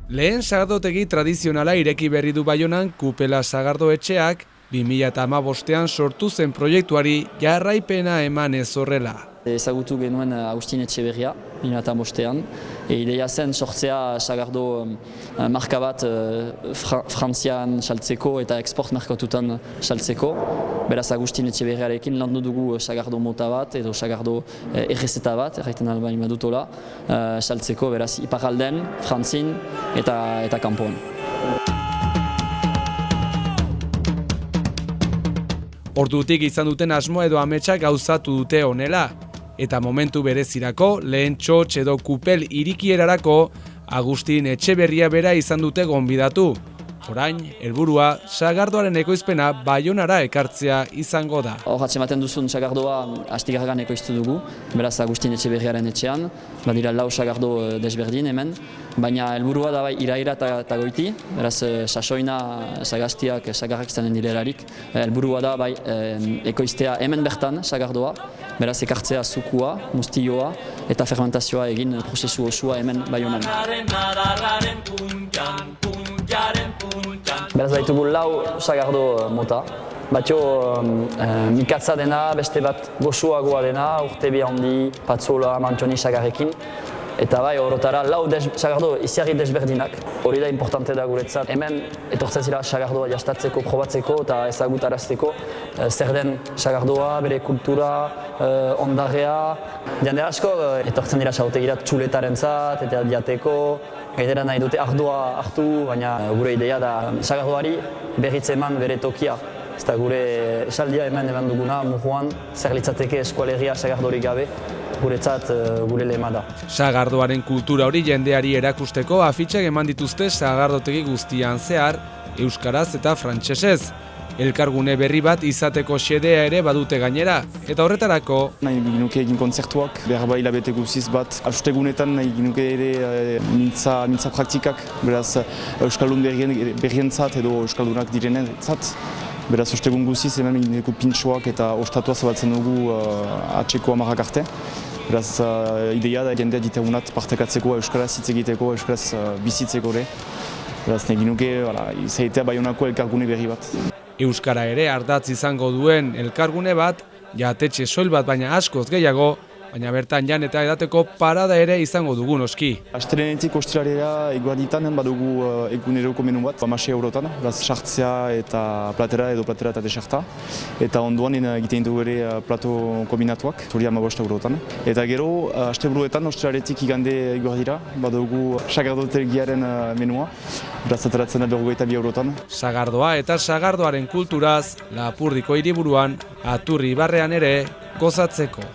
Lehen sagardotegi tradizionala ireki berri du Baionan Kupela Sagardo etxeak 2015ean sortu zen proiektuari jarraipena eman ez horrela. Ezagutu genuen Agustin Etxeberria 2015ean. Ideia zen sortzea sagardo marka bat Frantzian saltzeko eta export merkatutan saltzeko. Beraz Agustin Etxeberriarekin landu dugu sagardo mota bat edo sagardo errezeta bat, erraiten albain badutola, saltzeko beraz iparralden, Frantzin eta kanpoan. Ordutik izan duten asmo edo ametsa gauzatu dute honela, eta momentu berezirako lehen txotx edo kupel irikierarako Agustin Etxeberria bera izan dute gonbidatu. Orain, helburua sagardoaren ekoizpena Baionara ekartzea izango da. Hor atzematen duzun sagardoa Astigarragan ekoiztu dugu, beraz Agustin Etxeberriaren etxean, badira 4 sagardo desberdin hemen, baina helburua da bai iraira eta goiti, beraz sasoina, sagaztiak, sagarrak izanen direlarik. Helburua da bai ekoiztea hemen bertan sagardoa, beraz ekartzea zukua, mustioa eta fermentazioa egin prozesu osua hemen Baionan. Beraz baitugu 4 sagardo mota. Batio mikatza dena, beste bat goxuagoa dena, urtebi handi, patzola, mantxoni sagarrekin. Eta bai, horotara 4 sagardo iziarri desberdinak. Hori da importante da guretzat. Hemen etortzen zira sagardoa jastatzeko, probatzeko eta ezagutarazteko zer den sagardoa, bere kultura, ondarrea. Jende asko etortzen dira sagotegirat txuletarentzat eta diateko. Gainera nahi dute ardua hartu, baina gure idea da sagardoari berritze eman bere tokia. Ez da gure esaldia hemen duguna, Muruan, zer litzateke eskualegia sagardorik gabe, guretzat gure lema da. Sagardoaren kultura hori jendeari erakusteko afitxak eman dituzte sagardotegi guztian zehar, euskaraz eta frantsesez. Elkargune berri bat izateko xedea ere badute gainera, eta horretarako nahi ginuke egin kontzertuak, behar bai labete guziz bat. Astegunetan nahi ginuke ere mintza praktikak, beraz euskaldun berrientzat edo euskaldunak direnentzat. Beraz ostegun guziz hemen egineko pintxoak eta ostatua zabaltzen dugu atxeko 10 arte. Beraz ideia da jendea ditagunat partekatzeko, euskaraz hitz egiteko, euskaraz bizitzeko ere. Beraz nahi ginuke izaitea Baionako elkargune berri bat. Euskara ere ardatz izango duen elkargune bat, jatetxe soil bat baina askoz gehiago, baina bertan jan eta edateko parada ere izango dugu noski. Astelenetik ostiralera eguerditan badugu eguneroko menu bat, 16 eurotan, beraz sartzea eta platera edo platera eta desarta. Eta ondoan egiten dugu ere plato kombinatuak, hori 15 eurotan. Eta gero, asteburuetan ostiraletik igande eguerdira, badugu sagardotegiaren menua, beraz ateratzen da 22 eurotan. Sagardoa eta sagardoaren kulturaz, Lapurdiko hiriburuan, Aturri ibarrean ere gozatzeko.